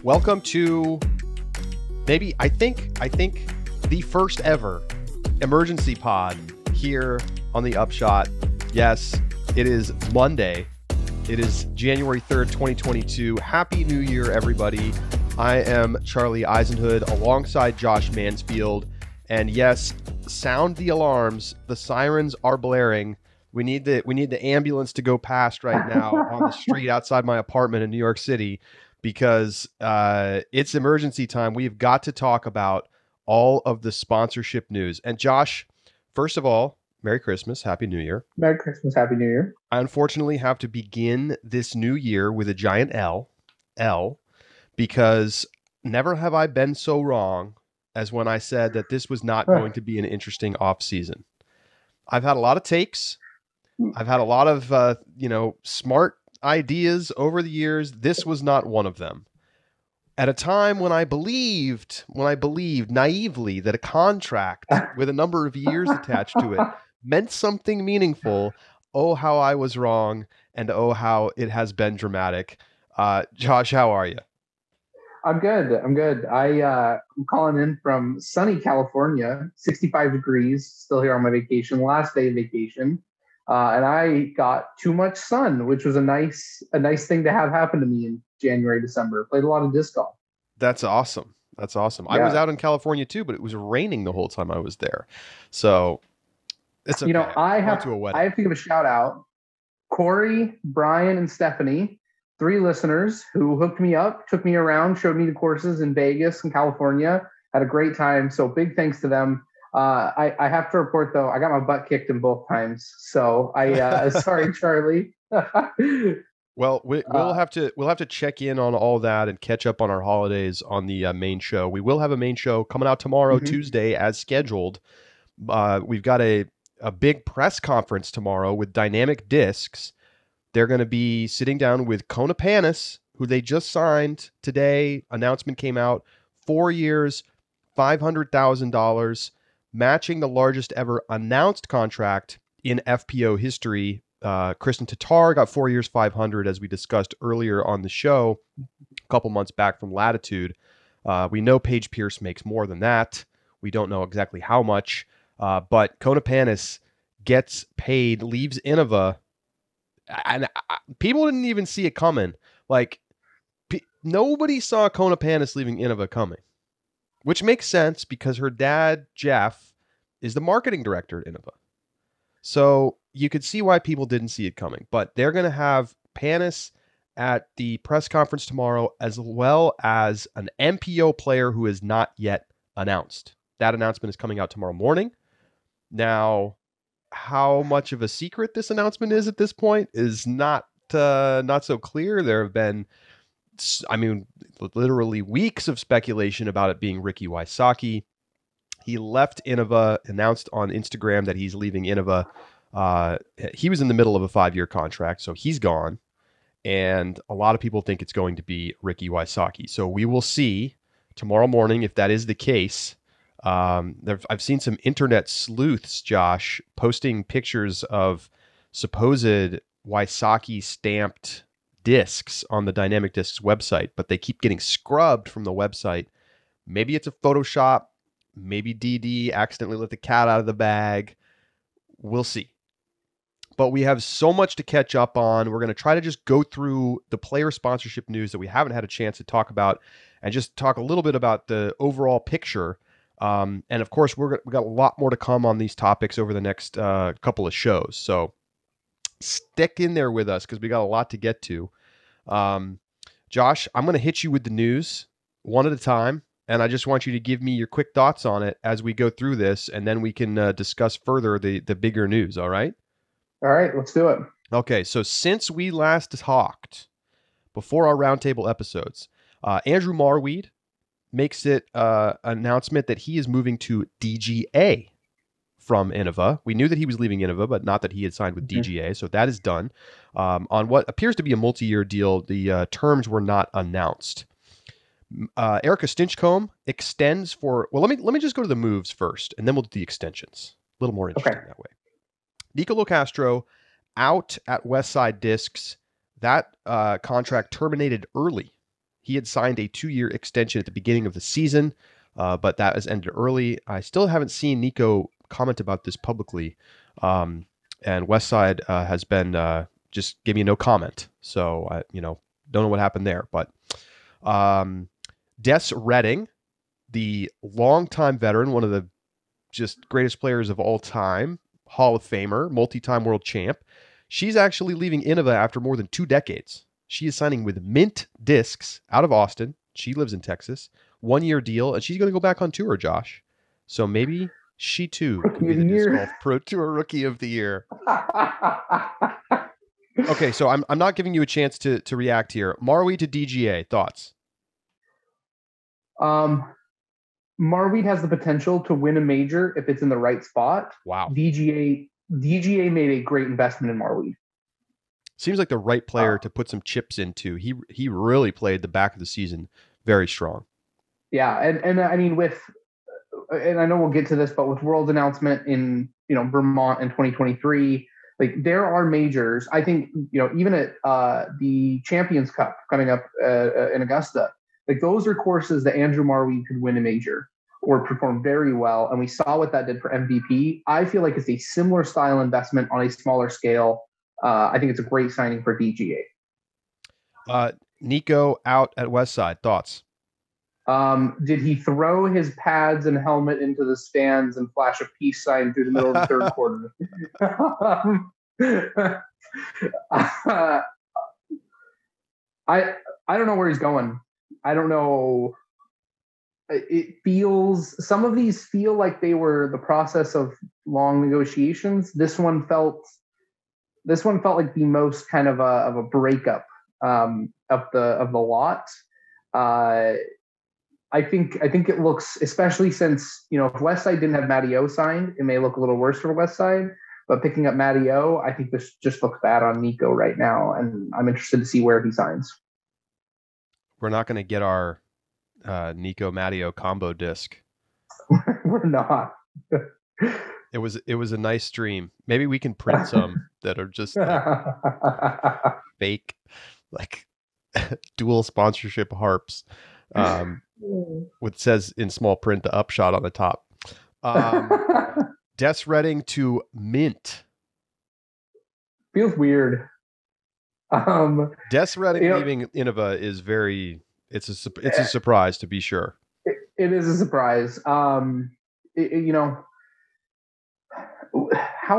Welcome to I think the first ever emergency pod here on the Upshot. Yes, it is Monday. It is January 3rd, 2022. Happy New Year, everybody. I am Charlie Eisenhood alongside Josh Mansfield. And yes, sound the alarms. The sirens are blaring. We need the ambulance to go past right now on the street outside my apartment in New York City, because it's emergency time. We've got to talk about all of the sponsorship news. And Josh, first of all, Merry Christmas, Happy New Year. Merry Christmas, Happy New Year. I unfortunately have to begin this new year with a giant L, because never have I been so wrong as when I said that this was not going to be an interesting off season. I've had a lot of takes. I've had a lot of smart ideas over the years. This was not one of them. At a time when I believed naively that a contract with a number of years attached to it meant something meaningful. Oh, how I was wrong, and oh, how it has been dramatic. Josh, how are you? I'm good. I'm calling in from sunny California, 65 degrees, still here on my vacation, last day of vacation. And I got too much sun, which was a nice thing to have happen to me in January, December. Played a lot of disc golf. That's awesome. Yeah. I was out in California too, but it was raining the whole time I was there. So it's okay. I have to give a shout out. Corey, Brian, and Stephanie, 3 listeners who hooked me up, took me around, showed me the courses in Vegas and California. Had a great time. So big thanks to them. I have to report though, I got my butt kicked in both times. So sorry, Charlie. Well, we'll have to check in on all that and catch up on our holidays on the main show. We will have a main show coming out tomorrow, Tuesday, as scheduled. We've got a big press conference tomorrow with Dynamic Discs. They're going to be sitting down with Kona Panis, who they just signed today. Announcement came out, 4 years, $500,000, matching the largest ever announced contract in FPO history. Kristen Tatar got 4 years, 500, as we discussed earlier on the show a couple months back from Latitude. We know Paige Pierce makes more than that. We don't know exactly how much, but Kona Panis gets paid, leaves Innova, and people didn't even see it coming. Like, nobody saw Kona Panis leaving Innova coming, which makes sense because her dad, Jeff, is the marketing director at Innova. So you could see why people didn't see it coming. But they're going to have Panis at the press conference tomorrow, as well as an MPO player who is not yet announced. That announcement is coming out tomorrow morning. Now, how much of a secret this announcement is at this point is not so clear. There have been, literally weeks of speculation about it being Ricky Wysocki. He left Innova, announced on Instagram that he's leaving Innova. He was in the middle of a 5-year contract, so he's gone. And a lot of people think it's going to be Ricky Wysocki. So we will see tomorrow morning if that is the case. I've seen some internet sleuths, Josh, posting pictures of supposed Wysocki stamped discs on the Dynamic Discs website, but they keep getting scrubbed from the website. Maybe it's a Photoshop. Maybe DD accidentally let the cat out of the bag. We'll see. But we have so much to catch up on. We're going to try to just go through the player sponsorship news that we haven't had a chance to talk about, and just talk a little bit about the overall picture. And of course, we've got a lot more to come on these topics over the next couple of shows. So stick in there with us because we got a lot to get to. Josh, I'm going to hit you with the news one at a time, and I just want you to give me your quick thoughts on it as we go through this, and then we can discuss further the bigger news. All right? All right, let's do it. Okay, so since we last talked before our roundtable episodes, Andrew Marweed makes it announcement that he is moving to DGA from Innova. We knew that he was leaving Innova, but not that he had signed with DGA. So that is done on what appears to be a multi-year deal. The terms were not announced. Erica Stinchcomb extends for, well, let me just go to the moves first, and then we'll do the extensions. A little more interesting that way. Nico Locastro out at Westside Discs. That contract terminated early He had signed a 2-year extension at the beginning of the season, but that has ended early. I still haven't seen Nico comment about this publicly. And Westside has been just giving me no comment. So, don't know what happened there. But Des Redding, the longtime veteran, one of the just greatest players of all time, Hall of Famer, multi-time world champ. She's actually leaving Innova after more than 2 decades. She is signing with Mint Discs out of Austin. She lives in Texas. 1-year deal, and she's going to go back on tour, Josh. So maybe she too could be the Disc Golf Pro Tour Rookie of the Year. Okay, so I'm not giving you a chance to react here. Marweed to DGA, thoughts? Marweed has the potential to win a major if it's in the right spot. Wow. DGA made a great investment in Marweed. Seems like the right player to put some chips into. He really played the back of the season very strong. Yeah, and I mean and I know we'll get to this, but with World's announcement in Vermont in 2023, like there are majors. I think even at the Champions Cup coming up in Augusta, like those are courses that Andrew Marweed could win a major or perform very well, and we saw what that did for MVP. I feel like it's a similar style investment on a smaller scale. I think it's a great signing for DGA. Nico out at Westside, thoughts? Did he throw his pads and helmet into the stands and flash a peace sign through the middle of the third quarter? I don't know where he's going. I don't know. Some of these feel like they were the process of long negotiations. This one felt like the most kind of a breakup of the lot. I think it looks, especially since if Westside didn't have Matty O signed, it may look a little worse for Westside. But picking up Matty O, I think this just looks bad on Nico right now, and I'm interested to see where he signs. We're not going to get our Nico Matty O combo disc. We're not. It was a nice stream. Maybe we can print some that are just fake, like dual sponsorship harps. What says in small print the Upshot on the top. Des Redding to Mint. Feels weird. Des Redding leaving Innova is it's a surprise, to be sure. It is a surprise. How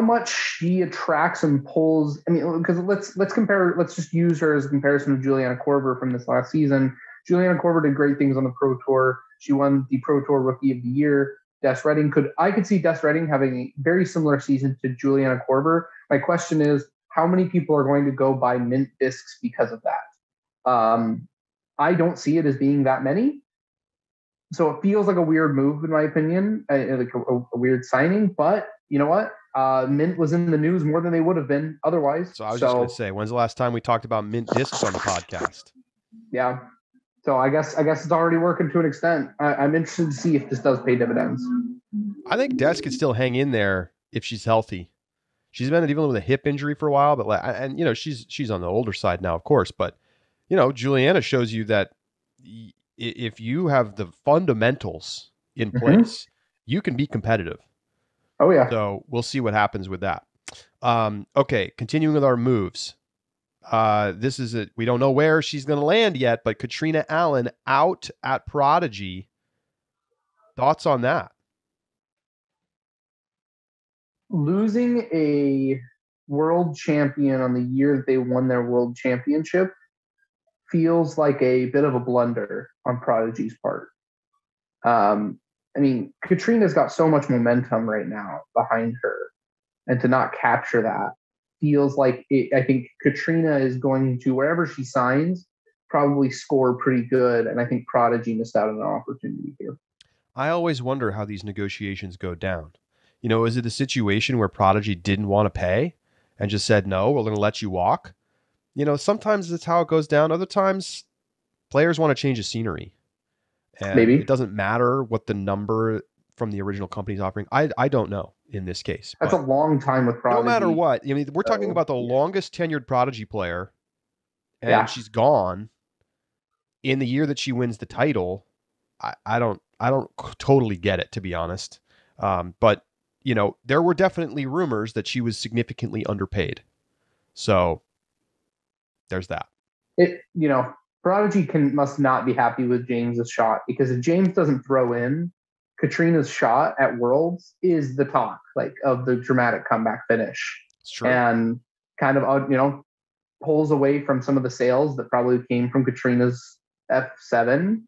much she attracts and pulls. I mean, because let's compare. Let's just use her as a comparison to Juliana Korver from this last season. Juliana Korver did great things on the Pro Tour. She won the Pro Tour Rookie of the Year. I could see Des Redding having a very similar season to Juliana Korver. My question is, how many people are going to go buy Mint discs because of that? I don't see it as being that many. So it feels like a weird move, in my opinion, like a weird signing. But you know what? Mint was in the news more than they would have been otherwise. So I was just going to say, when's the last time we talked about Mint discs on the podcast? Yeah. So I guess it's already working to an extent. I'm interested to see if this does pay dividends. I think Des could still hang in there if she's healthy. She's been dealing with a hip injury for a while, but she's on the older side now, of course. But Juliana shows you that if you have the fundamentals in place, you can be competitive. Oh yeah. So we'll see what happens with that. Okay, continuing with our moves. We don't know where she's going to land yet, but Katrina Allen out at Prodigy. Thoughts on that? Losing a world champion on the year that they won their world championship feels like a bit of a blunder on Prodigy's part. I mean, Katrina's got so much momentum right now behind her, and to not capture that feels like I think Katrina is going to, wherever she signs, probably score pretty good, and I think Prodigy missed out on an opportunity here. I always wonder how these negotiations go down. Is it a situation where Prodigy didn't want to pay and just said, no, we're going to let you walk? Sometimes that's how it goes down. Other times, players want to change the scenery. And maybe it doesn't matter what the number from the original company is offering. I don't know in this case. That's a long time with Prodigy. No matter what. I mean, we're talking about the longest tenured Prodigy player, and she's gone. in the year that she wins the title, I don't totally get it, to be honest. But there were definitely rumors that she was significantly underpaid. So there's that. Prodigy must not be happy with James's shot, because if James doesn't throw in, Katrina's shot at Worlds is the talk, of the dramatic comeback finish. It's true. And kind of, pulls away from some of the sales that probably came from Katrina's F7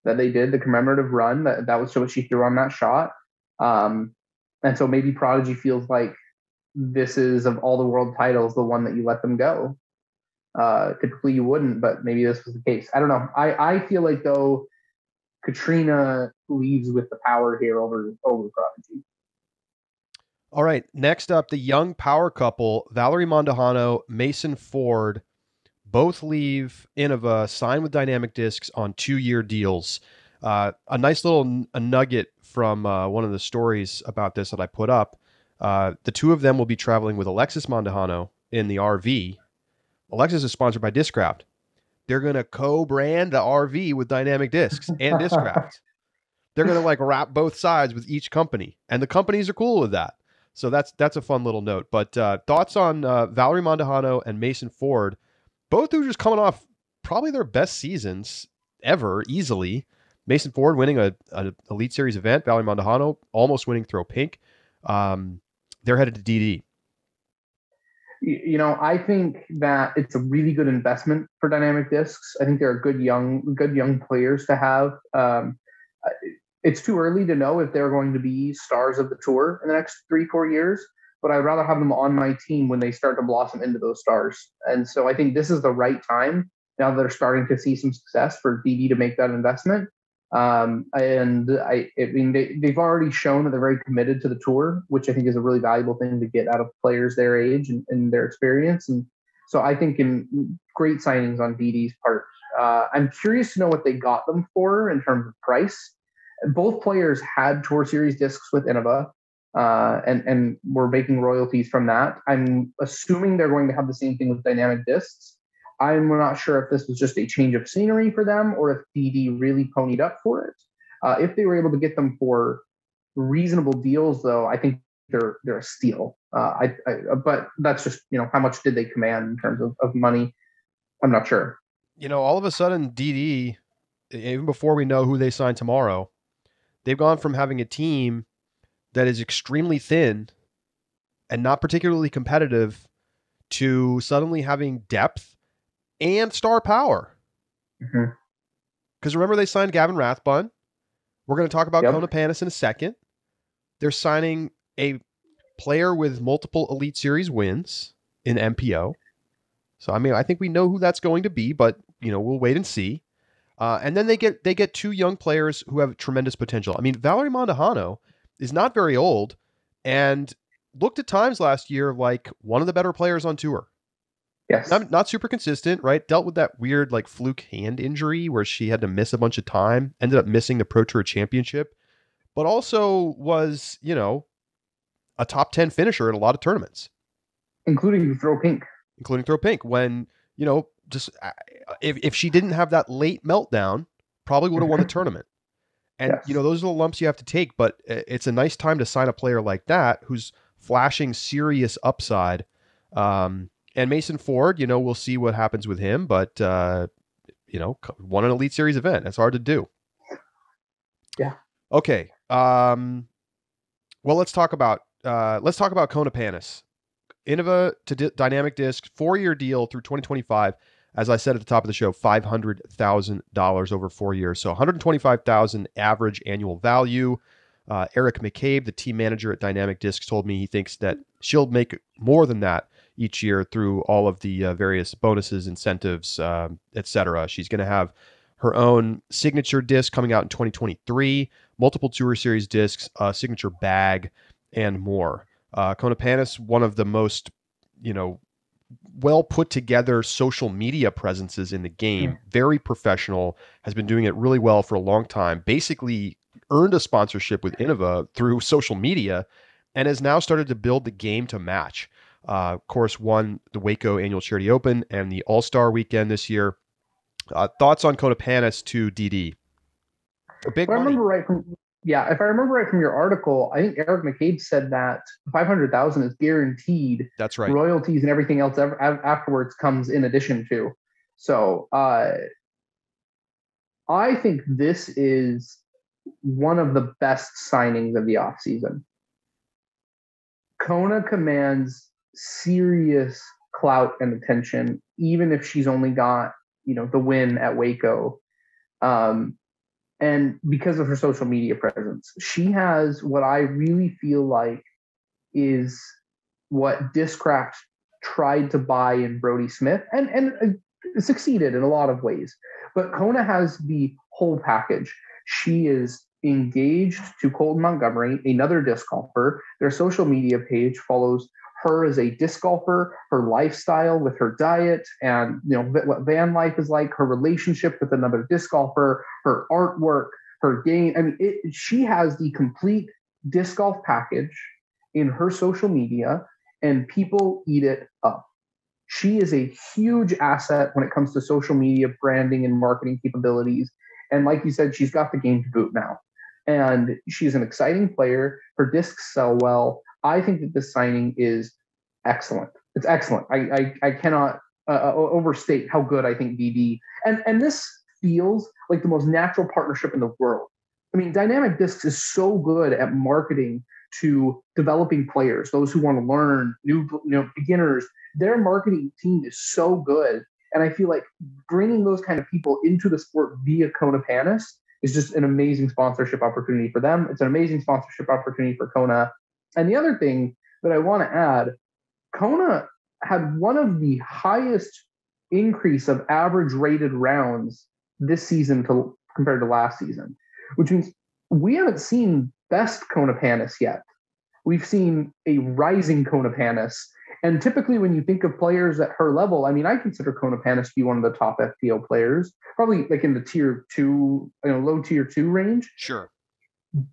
that they did, the commemorative run. That was what she threw on that shot. And so maybe Prodigy feels like this is, of all the world titles, the one that you let them go. Typically you wouldn't, but maybe this was the case. I don't know. I feel like, though, Katrina leaves with the power here over Prodigy. All right. Next up, the young power couple, Valerie Mandejano, Mason Ford, both leave Innova, sign with Dynamic Discs on 2-year deals. A nice little nugget from one of the stories about this that I put up. The two of them will be traveling with Alexis Mandojano in the RV. Alexis is sponsored by Discraft. They're going to co-brand the RV with Dynamic Discs and Discraft. They're going to wrap both sides with each company, and the companies are cool with that. So that's a fun little note. But thoughts on Valerie Mandejano and Mason Ford, both who are just coming off probably their best seasons ever, easily. Mason Ford winning a Elite Series event, Valerie Mandejano almost winning Throw Pink. They're headed to DD. I think that it's a really good investment for Dynamic Discs. I think they're good young players to have. It's too early to know if they're going to be stars of the tour in the next 3-4 years, but I'd rather have them on my team when they start to blossom into those stars. And so I think this is the right time, now that they're starting to see some success, for DD to make that investment. And I mean, they've already shown that they're very committed to the tour, which I think is a really valuable thing to get out of players their age and their experience. And so I think in great signings on DD's part. I'm curious to know what they got them for in terms of price. Both players had Tour Series discs with Innova, and were making royalties from that. I'm assuming they're going to have the same thing with Dynamic Discs. I'm not sure if this was just a change of scenery for them, or if DD really ponied up for it. If they were able to get them for reasonable deals, though, I think they're a steal. But that's just, how much did they command in terms of money? I'm not sure. All of a sudden, DD, even before we know who they sign tomorrow, they've gone from having a team that is extremely thin and not particularly competitive to suddenly having depth and star power. Because remember, they signed Gavin Rathbun. We're going to talk about Kona Panis in a second. They're signing a player with multiple Elite Series wins in MPO. So, I mean, I think we know who that's going to be, but, we'll wait and see. And then they get two young players who have tremendous potential. I mean, Valerie Mandejano is not very old and looked at times last year like one of the better players on tour. Yes. Not super consistent, right? Dealt with that weird fluke hand injury where she had to miss a bunch of time, ended up missing the Pro Tour Championship, but also was, a top 10 finisher in a lot of tournaments. Including Throw Pink. When, just if she didn't have that late meltdown, probably would have won the tournament. And, those are the lumps you have to take, but it's a nice time to sign a player like that who's flashing serious upside. And Mason Ford, we'll see what happens with him, but, won an Elite Series event. That's hard to do. Yeah. Okay. Well, let's talk about Kona Panis. Innova to Dynamic Disc, 4-year deal through 2025. As I said at the top of the show, $500,000 over 4 years. So $125,000 average annual value. Eric McCabe, the team manager at Dynamic Discs, told me he thinks that she'll make more than that each year through all of the various bonuses, incentives, etc. She's going to have her own signature disc coming out in 2023, multiple Tour Series discs, signature bag, and more. Kona Panis, one of the most, well put together social media presences in the game, very professional, has been doing it really well for a long time, basically earned a sponsorship with Innova through social media, and has now started to build the game to match. Of course, won the Waco Annual Charity Open and the All-Star Weekend this year. Thoughts on Kona Panis to DD? Big But I money. remember right from if I remember right from your article, I think Eric McCabe said that 500,000 is guaranteed. That's right. Royalties and everything else afterwards comes in addition to. So I think this is one of the best signings of the offseason. Kona commands serious clout and attention, even if she's only got, the win at Waco. And because of her social media presence, she has what I really feel like is what Discraft tried to buy in Brody Smith and succeeded in a lot of ways. But Kona has the whole package. She is engaged to Colton Montgomery, another disc golfer. Their social media page follows her as a disc golfer, her lifestyle with her diet, and what van life is like, her relationship with another disc golfer, her artwork, her game. I mean, she has the complete disc golf package in her social media, and people eat it up. She is a huge asset when it comes to social media branding and marketing capabilities. And like you said, she's got the game to boot now. And she's an exciting player. Her discs sell well. I think that this signing is excellent. It's excellent. I cannot overstate how good I think DD. And this feels like the most natural partnership in the world. I mean, Dynamic Discs is so good at marketing to developing players, those who want to learn, new beginners. Their marketing team is so good. And I feel like bringing those kind of people into the sport via Kona Panis is just an amazing sponsorship opportunity for them. It's an amazing sponsorship opportunity for Kona. And the other thing that I want to add, Kona had one of the highest increase of average rated rounds this season compared to last season, which means we haven't seen best Kona Panis yet. We've seen a rising Kona Panis. And typically when you think of players at her level, I mean, I consider Kona Panis to be one of the top FPO players, probably like in the tier 2, low tier 2 range. Sure.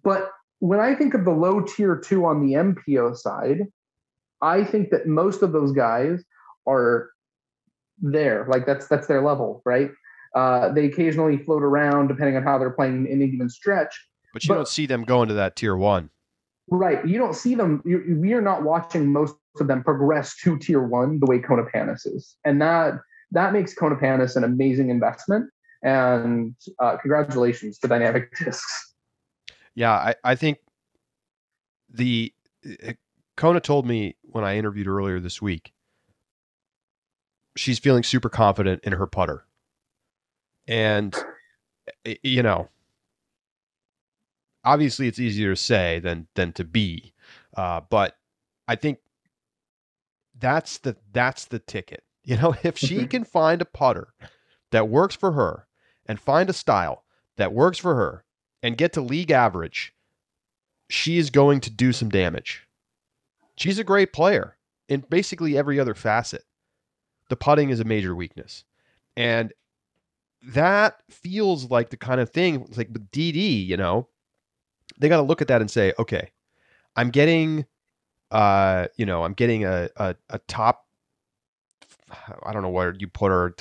But when I think of the low tier 2 on the MPO side, I think that most of those guys are there. Like that's their level, right? They occasionally float around depending on how they're playing in any given stretch. But you don't see them going to that tier 1. Right. You don't see them. We are not watching most of them progress to tier 1 the way Kona Panis is. And that makes Kona Panis an amazing investment. And congratulations to Dynamic Discs. Yeah, I think Kona told me when I interviewed earlier this week, she's feeling super confident in her putter. And, obviously it's easier to say than to be. But I think that's the ticket. If she can find a putter that works for her and find a style that works for her and get to league average, she is going to do some damage. She's a great player in basically every other facet. The putting is a major weakness. And that feels like the kind of thing, it's like with DD, they got to look at that and say, okay, I'm getting, I'm getting a top, I don't know where you put her,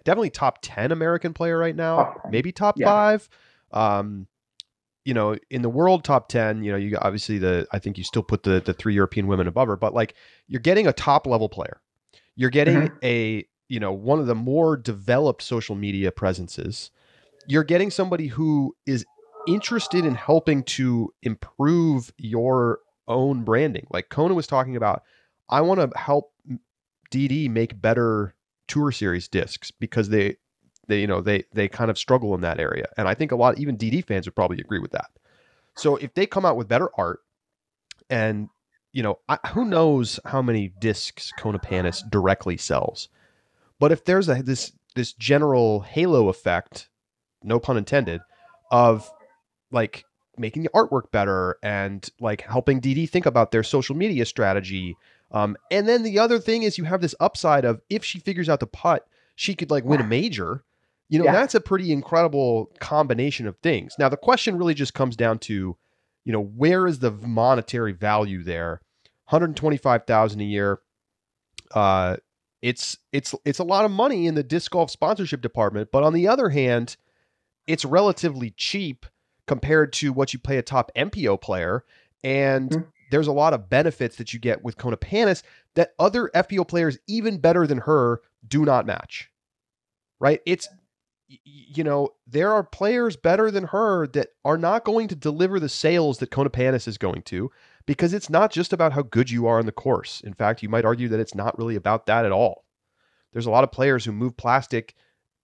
definitely top 10 American player right now, maybe top 5. In the world top 10, you obviously I think you still put the 3 European women above her, but like you're getting a top level player. You're getting a, one of the more developed social media presences. You're getting somebody who is interested in helping to improve your own branding. Like Kona was talking about, I want to help DD make better tour series discs because they kind of struggle in that area. And I think a lot, even DD fans would probably agree with that. So if they come out with better art and, who knows how many discs Kona Panis directly sells, but if there's this general halo effect, no pun intended, of like making the artwork better and like helping DD think about their social media strategy. And then the other thing is you have this upside of if she figures out the putt, she could like win a major. That's a pretty incredible combination of things. Now, the question really just comes down to, where is the monetary value there? $125,000 a year. it's a lot of money in the disc golf sponsorship department, but on the other hand, it's relatively cheap compared to what you pay a top MPO player. And there's a lot of benefits that you get with Kona Panis that other FPO players, even better than her, do not match. Right? It's, there are players better than her that are not going to deliver the sales that Kona Panis is going to, because it's not just about how good you are on the course. In fact, you might argue that it's not really about that at all. There's a lot of players who move plastic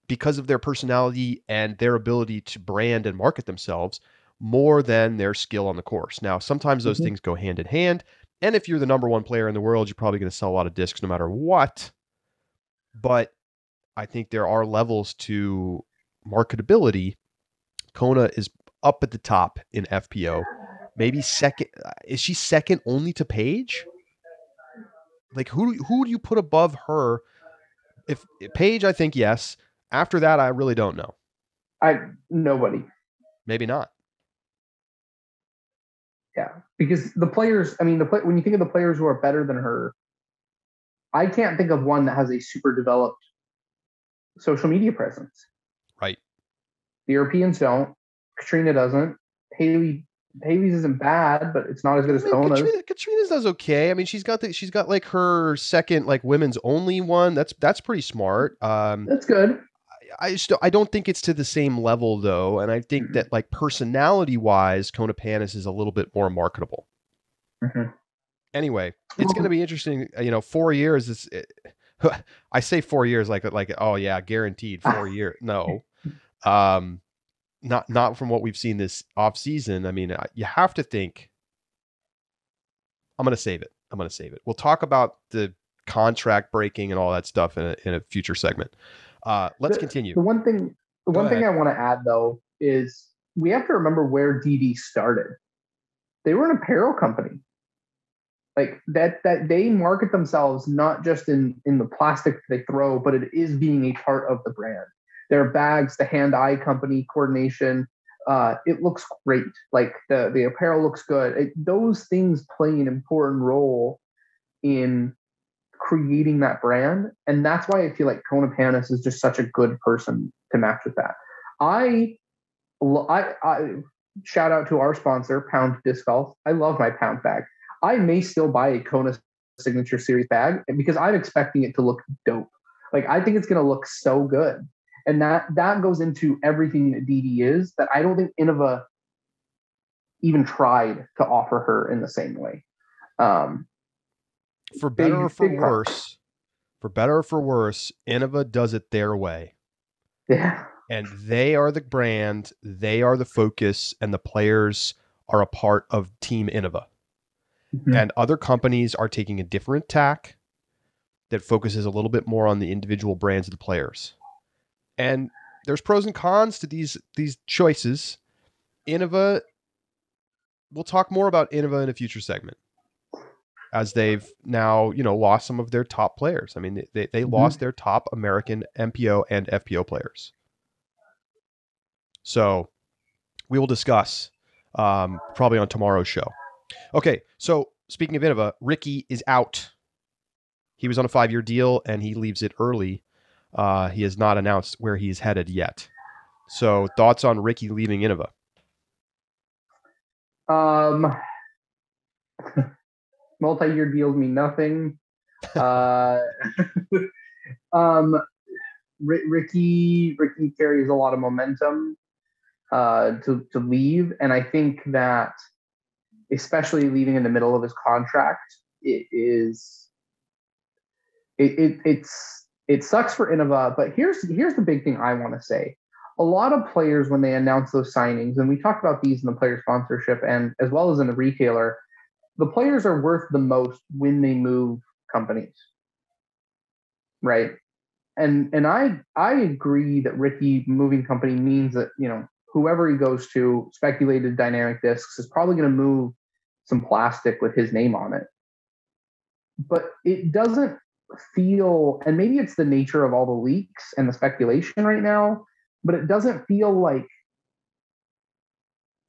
because of their personality and their ability to brand and market themselves more than their skill on the course. Now, sometimes those things go hand in hand. And if you're the number one player in the world, you're probably going to sell a lot of discs no matter what. But I think there are levels to marketability. Kona is up at the top in FPO. Maybe second. Is she second only to Paige? Like, who do you put above her? If Paige, I think yes. After that, I really don't know. Nobody. Maybe not. Yeah, because the players, when you think of the players who are better than her, I can't think of one that has a super developed social media presence. Right. The Europeans don't. Katrina doesn't. Haley's isn't bad, but it's not as good as Kona's. Katrina's does okay. I mean, she's got like her second like women's only one. That's pretty smart. That's good. I don't think it's to the same level though, and I think that like personality wise, Kona Panis is a little bit more marketable. Anyway, it's going to be interesting. 4 years. I say 4 years like oh yeah, guaranteed 4 years. No, not from what we've seen this off season. I mean, you have to think. I'm going to save it. We'll talk about the contract breaking and all that stuff in a future segment. Let's continue. The one thing I want to add though is we have to remember where DD started. They were an apparel company. Like that they market themselves not just in the plastic they throw, but it is being a part of the brand. Their bags, the hand-eye company coordination, it looks great. Like the apparel looks good. Those things play an important role in creating that brand, and that's why I feel like Kona Panis is just such a good person to match with that. I shout out to our sponsor, Pound Disc Golf. I love my Pound bag. I may still buy a Kona Signature Series bag because I'm expecting it to look dope. Like I think it's going to look so good, and that goes into everything that DD is. That I don't think Innova even tried to offer her in the same way. For better or for worse, Innova does it their way. Yeah. And they are the brand, they are the focus, and the players are a part of Team Innova. And other companies are taking a different tack that focuses a little bit more on the individual brands of the players. And there's pros and cons to these choices. Innova, we'll talk more about Innova in a future segment, as they've now, lost some of their top players. I mean, they lost their top American MPO and FPO players. So we will discuss probably on tomorrow's show. Okay, so speaking of Innova, Ricky is out. He was on a 5-year deal, and he leaves it early. He has not announced where he's headed yet. So thoughts on Ricky leaving Innova? Multi-year deals mean nothing. Ricky carries a lot of momentum to leave, and I think that especially leaving in the middle of his contract, it sucks for Innova. But here's the big thing I want to say. A lot of players, when they announce those signings, and we talked about these in the player sponsorship and as well as in the retailer, the players are worth the most when they move companies, right? And I agree that Ricky moving company means that whoever he goes to, Speculated Dynamic Discs is probably going to move some plastic with his name on it. But it doesn't feel, and maybe it's the nature of all the leaks and the speculation right now, but it doesn't feel like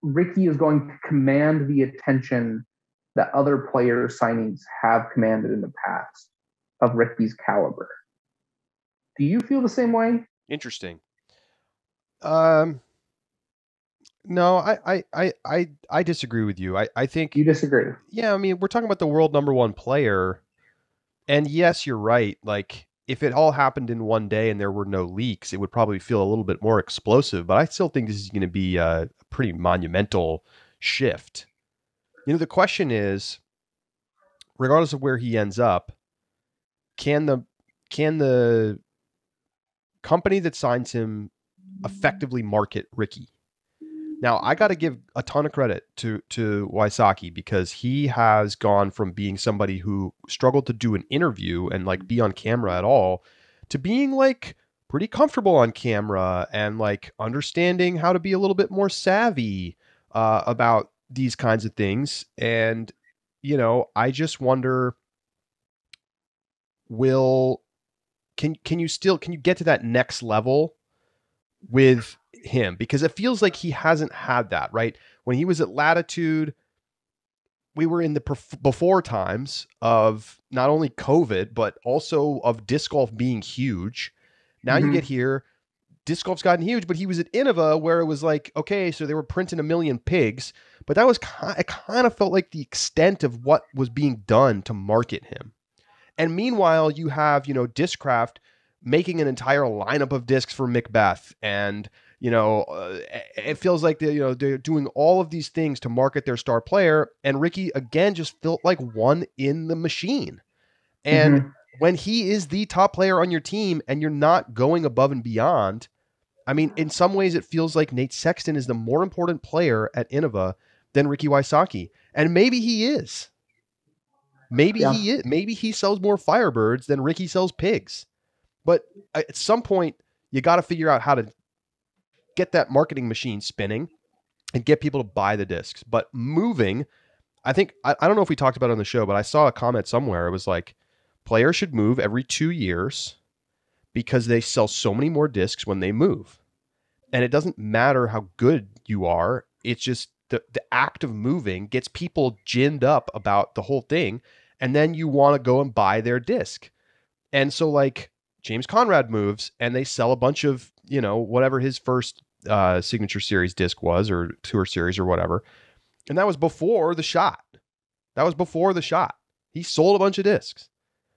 Ricky is going to command the attention that other players' signings have commanded in the past. of Ricky's caliber. Do you feel the same way? Interesting. No, I disagree with you. I think You disagree? yeah, I mean, we're talking about the world number one player, and yes, you're right. Like, if it all happened in one day and there were no leaks, it would probably feel a little bit more explosive. But I still think this is going to be a pretty monumental shift. You know, the question is, regardless of where he ends up, can the company that signs him effectively market Ricky? Now, I got to give a ton of credit to Wysocki, because he has gone from being somebody who struggled to do an interview and like be on camera at all to being like pretty comfortable on camera and like understanding how to be a little bit more savvy about these kinds of things. And, you know, I just wonder, can you get to that next level with him? Because it feels like he hasn't had that, right? When he was at Latitude, we were in the before times of not only COVID, but also of disc golf being huge. Now you get here, disc golf's gotten huge, but he was at Innova where it was like, okay, so they were printing a million pigs, but that was it kind of felt like the extent of what was being done to market him. And meanwhile, you have, you know, Discraft making an entire lineup of discs for Macbeth, and you know, it feels like they're doing all of these things to market their star player. And Ricky again just felt like one in the machine. And when he is the top player on your team and you're not going above and beyond, I mean, in some ways it feels like Nate Sexton is the more important player at Innova than Ricky Wysocki. And maybe he is. Maybe he is. Maybe he sells more Firebirds than Ricky sells pigs. But at some point, you got to figure out how to get that marketing machine spinning and get people to buy the discs. But moving, I think, I don't know if we talked about it on the show, but I saw a comment somewhere. It was like, players should move every 2 years because they sell so many more discs when they move. And it doesn't matter how good you are. It's just the act of moving gets people ginned up about the whole thing. And then you want to go and buy their disc. And so like James Conrad moves and they sell a bunch of, you know, whatever his first signature series disc was, or tour series or whatever. And that was before the shot. He sold a bunch of discs.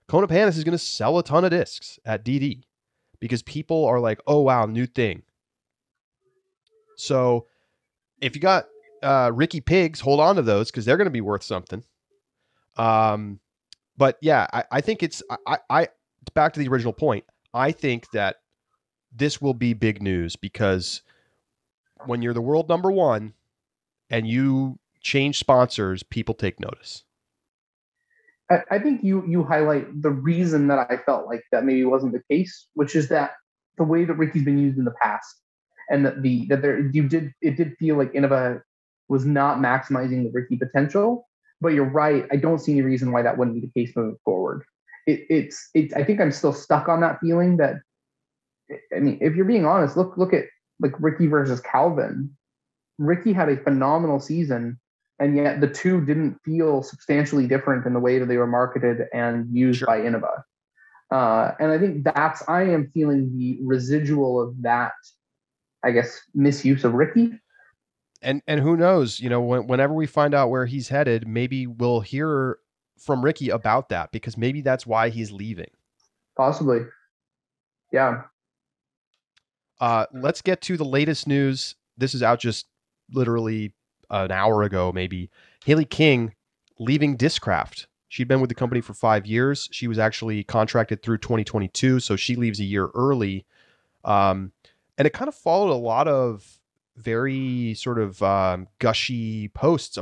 Kona Panis is going to sell a ton of discs at DD because people are like, oh, wow, new thing. So if you got Ricky Pigs, hold on to those because they're going to be worth something. But yeah, I think it's, I back to the original point. I think that this will be big news because when you're the world number one and you change sponsors, people take notice. I think you highlight the reason that I felt like that maybe wasn't the case, which is that the way that Ricky's been used in the past, and that it did feel like Innova was not maximizing the Ricky potential. But you're right. I don't see any reason why that wouldn't be the case moving forward. It's I think I'm still stuck on that feeling that, I mean, if you're being honest, look at like Ricky versus Calvin. Ricky had a phenomenal season, and yet the two didn't feel substantially different in the way that they were marketed and used by Innova. And I think I am feeling the residual of that, I guess, misuse of Ricky. And who knows, you know, whenever we find out where he's headed, maybe we'll hear from Ricky about that because maybe that's why he's leaving. Possibly. Yeah. Let's get to the latest news. This is out just literally an hour ago, maybe. Haley King leaving Discraft. She'd been with the company for 5 years. She was actually contracted through 2022, so she leaves a year early. And it kind of followed a lot of very sort of gushy posts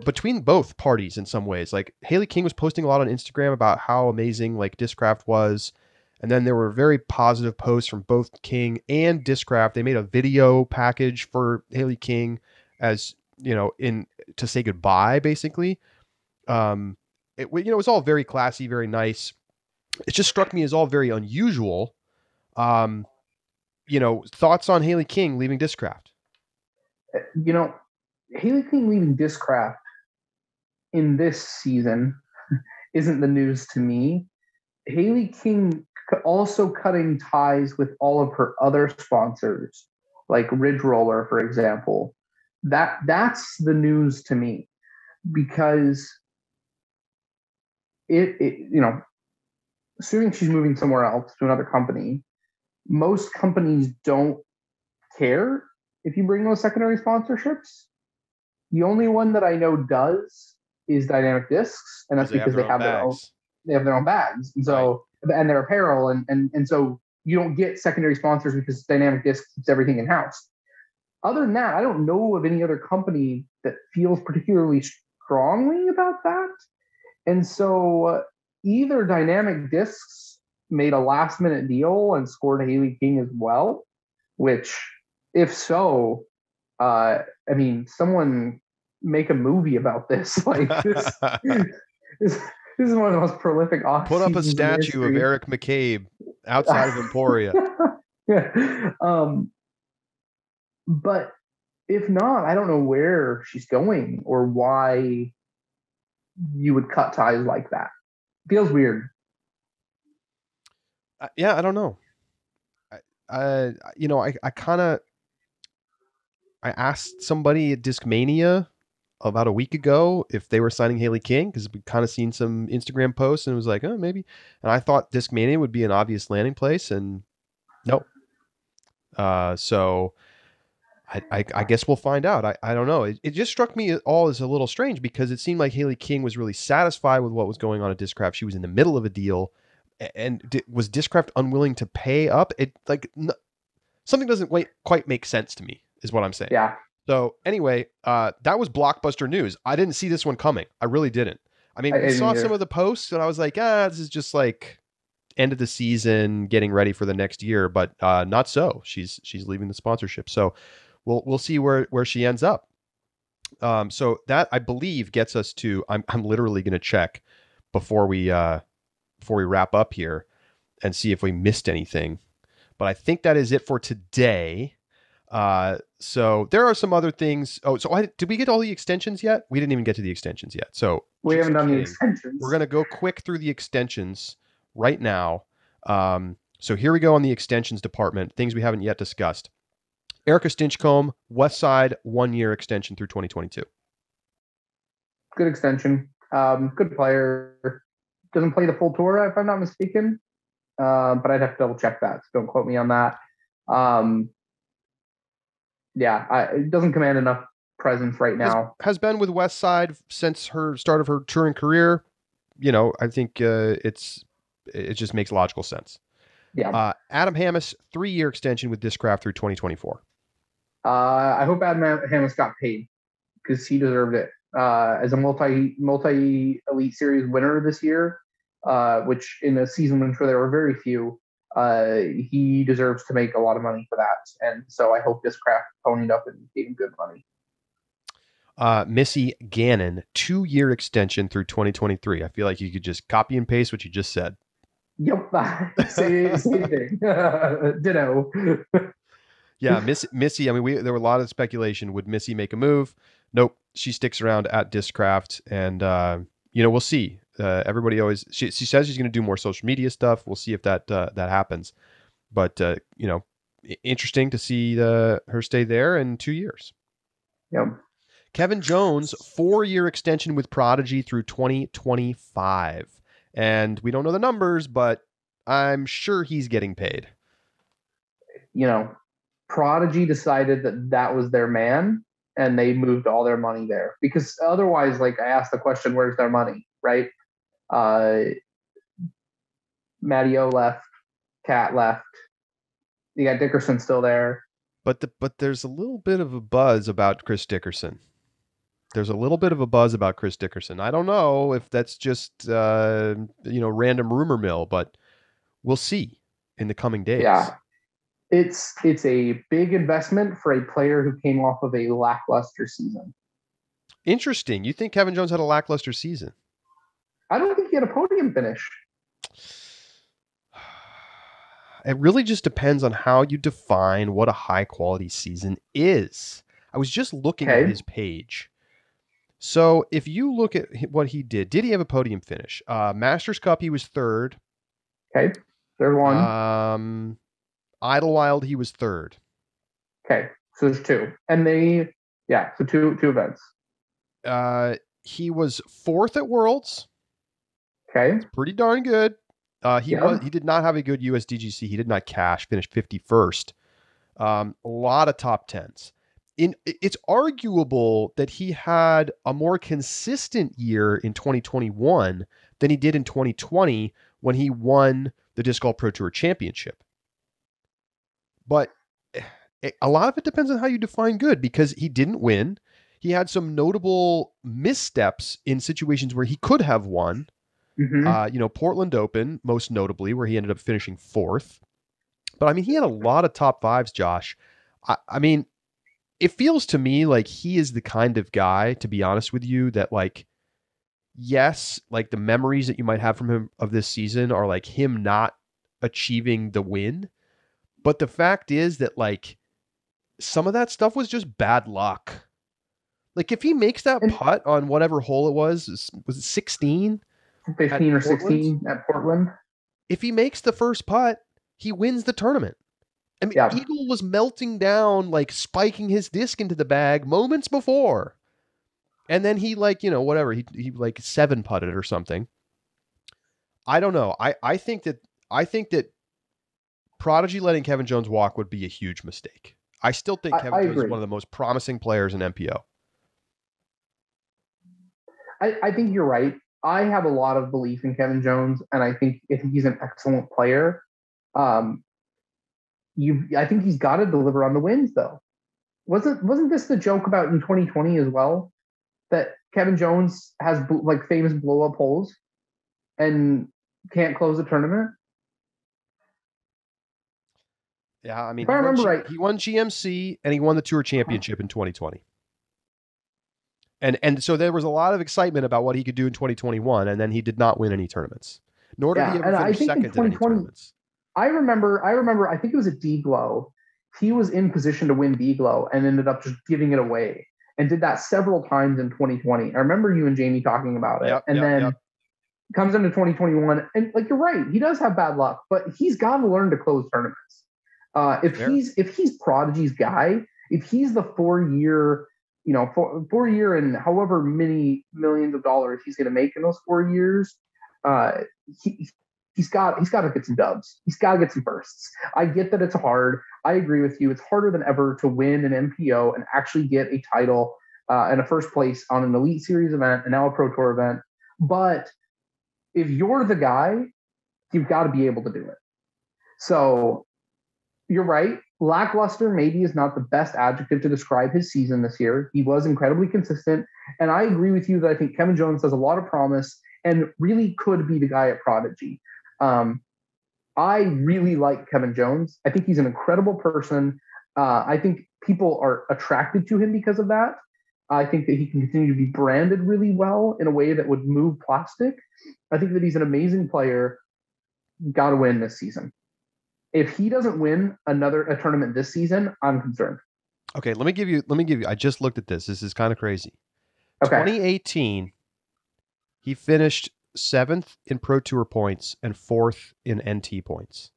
between both parties in some ways. Like Haley King was posting a lot on Instagram about how amazing like Discraft was. And then there were very positive posts from both King and Discraft. They made a video package for Haley King as, you know, to say goodbye, basically. It was all very classy, very nice. It just struck me as all very unusual. Thoughts on Haley King leaving Discraft? You know, Haley King leaving Discraft in this season isn't the news to me. Hailey King also cutting ties with all of her other sponsors, like Ridge Roller, for example. That's the news to me, because it assuming she's moving somewhere else to another company, most companies don't care if you bring those secondary sponsorships. The only one that I know does is Dynamic Discs, and that's because they have their own bags, and so and their apparel, and so you don't get secondary sponsors because Dynamic Discs keeps everything in house. Other than that, I don't know of any other company that feels particularly strongly about that. And so either Dynamic Discs made a last minute deal and scored Hailey King as well, which, if so, I mean, someone make a movie about this. Like this, this is one of the most prolific off. Put up a statue of Eric McCabe outside of Emporia. Yeah. But if not, I don't know where she's going or why you would cut ties like that. Feels weird. Yeah, I don't know. I asked somebody at Discmania about a week ago if they were signing Hailey King, because we kind of seen some Instagram posts and it was like, oh, maybe. And I thought Discmania would be an obvious landing place, and nope. So I guess we'll find out. I don't know. It just struck me all as a little strange, because it seemed like Hailey King was really satisfied with what was going on at Discraft. She was in the middle of a deal, and was Discraft unwilling to pay up? Something doesn't quite make sense to me, is what I'm saying. Yeah. So anyway, that was blockbuster news. I didn't see this one coming. I really didn't. I mean, we saw some of the posts and I was like, this is just like end of the season, getting ready for the next year, but not so. She's leaving the sponsorship. So we'll see where she ends up. So that, I believe, gets us to, I'm literally going to check before we wrap up here and see if we missed anything. But I think that is it for today. So there are some other things. Oh, so did we get all the extensions yet? We didn't even get to the extensions yet. So we haven't done the extensions. We're going to go quick through the extensions right now. So here we go on the extensions department, things we haven't yet discussed. Erica Stinchcomb, Westside, 1-year extension through 2022. Good extension. Good player. Doesn't play the full tour, if I'm not mistaken. But I'd have to double check that. So don't quote me on that. It doesn't command enough presence right now. Has been with Westside since her start of her touring career. I think it just makes logical sense. Yeah. Adam Hammis, 3-year extension with Discraft through 2024. I hope Adam Hammis got paid, because he deserved it. As a multi Elite Series winner this year, which in a season in which there were very few, he deserves to make a lot of money for that. And so I hope Discraft ponied up and gave him good money. Missy Gannon, 2-year extension through 2023. I feel like you could just copy and paste what you just said. Yep. Same thing. Ditto. Yeah, Missy, I mean, there were a lot of speculation. Would Missy make a move? Nope. She sticks around at Discraft, and, we'll see. Everybody always, she says she's going to do more social media stuff. We'll see if that happens. But, interesting to see her stay there in 2 years. Yep. Kevin Jones, 4-year extension with Prodigy through 2025. And we don't know the numbers, but I'm sure he's getting paid. Prodigy decided that was their man, and they moved all their money there. Because otherwise, like, I asked the question, where's their money, right? Matty O left, Cat left. You got Dickerson still there. But there's a little bit of a buzz about Chris Dickerson. I don't know if that's just random rumor mill, but we'll see in the coming days. Yeah. It's a big investment for a player who came off of a lackluster season. Interesting. You think Kevin Jones had a lackluster season? I don't think he had a podium finish. It really just depends on how you define what a high quality season is. I was just looking at his page. So if you look at what he did he have a podium finish? Masters Cup, he was third. Okay. There's one. Idlewild, he was third. Okay. So there's two. And so two events. He was fourth at Worlds. Okay. It's pretty darn good. He did not have a good USDGC. He did not cash, finished 51st. A lot of top 10s. It's arguable that he had a more consistent year in 2021 than he did in 2020 when he won the Disc Golf Pro Tour Championship. But a lot of it depends on how you define good, because he didn't win. He had some notable missteps in situations where he could have won. Mm-hmm. Portland Open, most notably, where he ended up finishing fourth. But I mean, he had a lot of top fives, Josh. I mean, it feels to me like he is the kind of guy, to be honest with you, that like, yes, like the memories that you might have from him of this season are like him not achieving the win. But the fact is that like some of that stuff was just bad luck. Like if he makes that putt on whatever hole it was it 16? 15 or 16 at Portland. If he makes the first putt, he wins the tournament. I mean, Eagle was melting down, like spiking his disc into the bag moments before. And then he like, whatever, he like 7-putted or something. I don't know. I think that Prodigy letting Kevin Jones walk would be a huge mistake. I still think Kevin Jones is one of the most promising players in MPO. I think you're right. I have a lot of belief in Kevin Jones, and I think he's an excellent player. I think he's got to deliver on the wins, though. Wasn't this the joke about in 2020 as well, that Kevin Jones has like famous blow up holes and can't close a tournament? Yeah, I mean, if I remember right, he won GMC and he won the Tour Championship in 2020. And so there was a lot of excitement about what he could do in 2021, and then he did not win any tournaments. Nor did he ever finish second in any tournaments. I remember, I think it was at D-Glow. He was in position to win D-Glow and ended up just giving it away, and did that several times in 2020. I remember you and Jamie talking about it. Then comes into 2021, and like you're right, he does have bad luck, but he's got to learn to close tournaments. If he's Prodigy's guy, if he's the 4-year, 4-year and however many millions of dollars he's going to make in those 4 years, he's got to get some dubs. He's got to get some bursts. I get that it's hard. I agree with you. It's harder than ever to win an MPO and actually get a title and a first place on an Elite Series event and now a Pro Tour event. But if you're the guy, you've got to be able to do it. So you're right. Lackluster maybe is not the best adjective to describe his season this year. He was incredibly consistent. And I agree with you that I think Kevin Jones has a lot of promise and really could be the guy at Prodigy. I really like Kevin Jones. I think he's an incredible person. I think people are attracted to him because of that. I think that he can continue to be branded really well in a way that would move plastic. I think that he's an amazing player. Got to win this season. If he doesn't win a tournament this season, I'm concerned. Okay, let me give you. I just looked at this. This is kind of crazy. Okay. 2018, he finished 7th in Pro Tour points and 4th in NT points.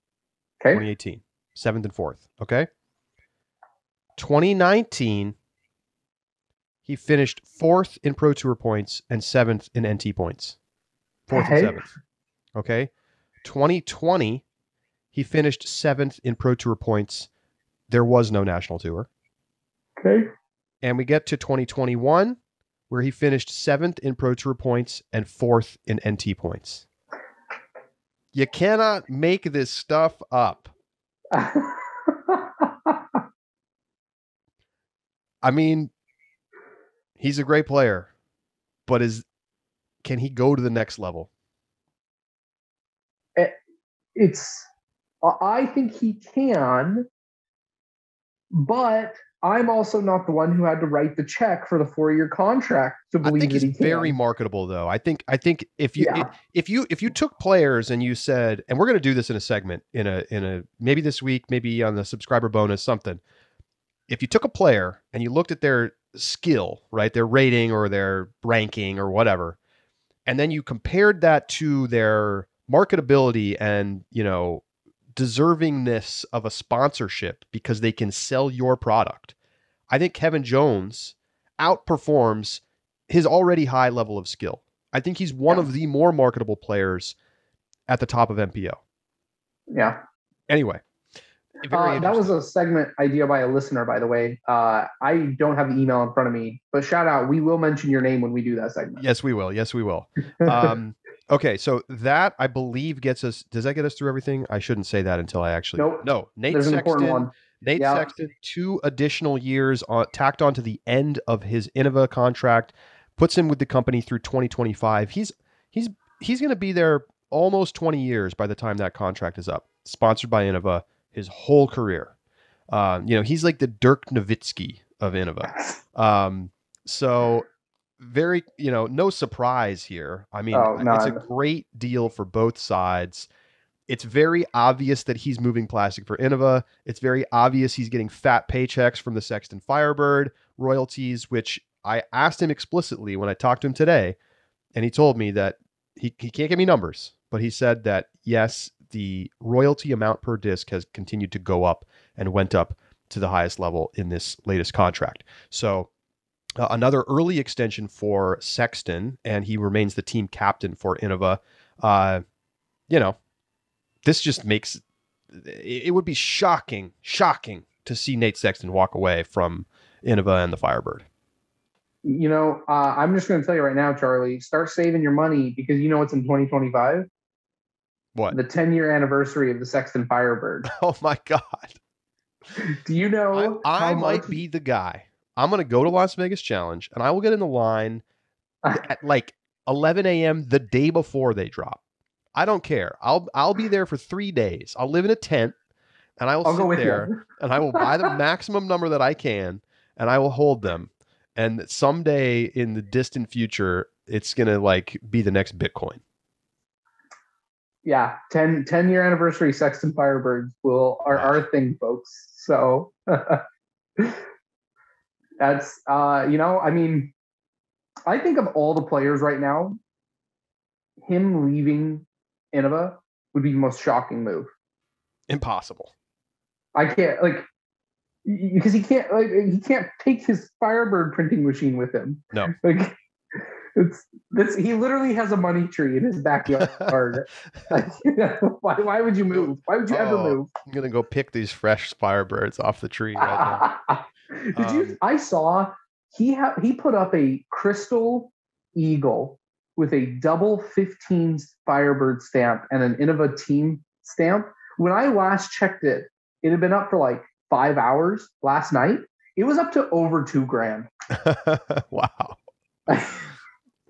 Okay. 2018, 7th and 4th. Okay. 2019, he finished 4th in Pro Tour points and 7th in NT points. 4th and 7th. Okay. 2020, he finished 7th in Pro Tour points. There was no national tour. Okay. And we get to 2021, where he finished 7th in Pro Tour points and 4th in NT points. You cannot make this stuff up. I mean, he's a great player, but can he go to the next level? I think he can, but I'm also not the one who had to write the check for the 4-year contract to believe that he can. I think he's very marketable, though. I think if you took players and you said, and we're going to do this in a segment in a maybe this week, maybe on the subscriber bonus, something. If you took a player and you looked at their skill, right? Their rating or their ranking or whatever. And then you compared that to their marketability and, deservingness of a sponsorship because they can sell your product. I think Kevin Jones outperforms his already high level of skill. I think he's one of the more marketable players at the top of MPO. Yeah. Anyway. That was a segment idea by a listener, by the way. I don't have the email in front of me, but shout out. We will mention your name when we do that segment. Yes, we will. Okay, so that, I believe, gets us... Does that get us through everything? I shouldn't say that until I actually... Nope. No. There's an important one. Nate Sexton, 2 additional years tacked on to the end of his Innova contract, puts him with the company through 2025. He's going to be there almost 20 years by the time that contract is up. Sponsored by Innova his whole career. He's like the Dirk Nowitzki of Innova. So very, no surprise here. I mean, it's a great deal for both sides. It's very obvious that he's moving plastic for Innova. It's very obvious he's getting fat paychecks from the Sexton Firebird royalties, which I asked him explicitly when I talked to him today. And he told me that he can't give me numbers, but he said that, yes, the royalty amount per disc has continued to go up and went up to the highest level in this latest contract. So another early extension for Sexton, and he remains the team captain for Innova. This just makes it would be shocking to see Nate Sexton walk away from Innova and the Firebird. I'm just going to tell you right now, Charlie, start saving your money because it's in 2025. What? The 10-year anniversary of the Sexton Firebird. Oh my God. Do you know? I might be the guy. I'm going to go to Las Vegas Challenge and I will get in the line at like 11 a.m. the day before they drop. I don't care. I'll be there for 3 days. I'll live in a tent and I will sit there and I will buy the maximum number that I can and I will hold them. And someday in the distant future, it's going to be the next Bitcoin. Yeah, 10-year anniversary Sexton Firebirds are our thing, folks. So that's I think of all the players right now, him leaving Innova would be the most shocking move. Impossible. I can't because he can't take his Firebird printing machine with him. No. He literally has a money tree in his backyard. Why would you move? Why would you ever move? I'm gonna go pick these fresh Firebirds off the tree right now. I saw he put up a crystal eagle with a double 15 Firebird stamp and an Innova team stamp. When I last checked it, it had been up for like 5 hours last night. It was up to over $2,000. Wow.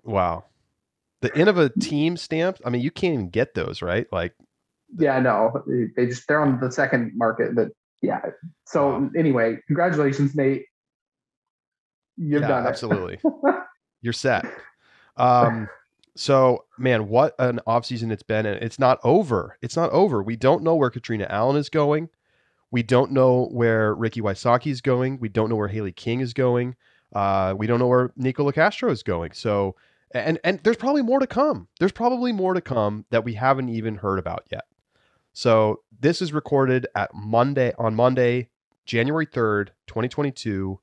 Wow. The Innova team stamps, I mean, you can't even get those, right? Yeah, no. They're on the second market, but yeah. So Anyway, congratulations, Nate. You've done it. Absolutely. You're set. So, man, what an offseason it's been. And it's not over. We don't know where Katrina Allen is going. We don't know where Ricky Wysocki is going. We don't know where Haley King is going. We don't know where Nico LaCastro is going. So, and there's probably more to come. There's probably more to come that we haven't even heard about yet. So this is recorded on Monday, January 3rd, 2022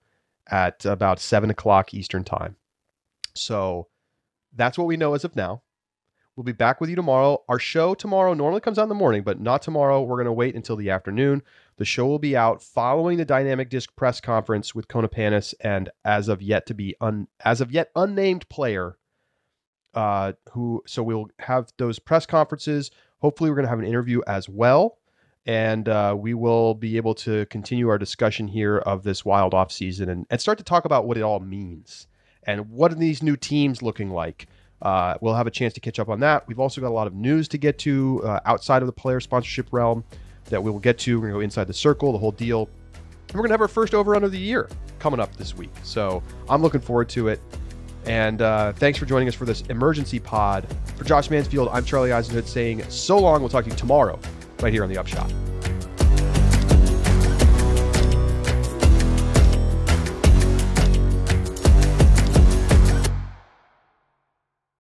at about 7:00 Eastern time. So that's what we know as of now. We'll be back with you tomorrow. Our show tomorrow normally comes out in the morning, but not tomorrow. We're going to wait until the afternoon. The show will be out following the Dynamic Disc press conference with Kona Panis and as of yet unnamed player. So we'll have those press conferences. Hopefully we're going to have an interview as well. And we will be able to continue our discussion here of this wild off season and start to talk about what it all means and what are these new teams looking like. We'll have a chance to catch up on that. We've also got a lot of news to get to outside of the player sponsorship realm that we will get to. We're going to go inside the circle, the whole deal. And we're going to have our first over-under of the year coming up this week. So I'm looking forward to it. And thanks for joining us for this emergency pod. For Josh Mansfield, I'm Charlie Eisenhood saying so long. We'll talk to you tomorrow right here on the Upshot.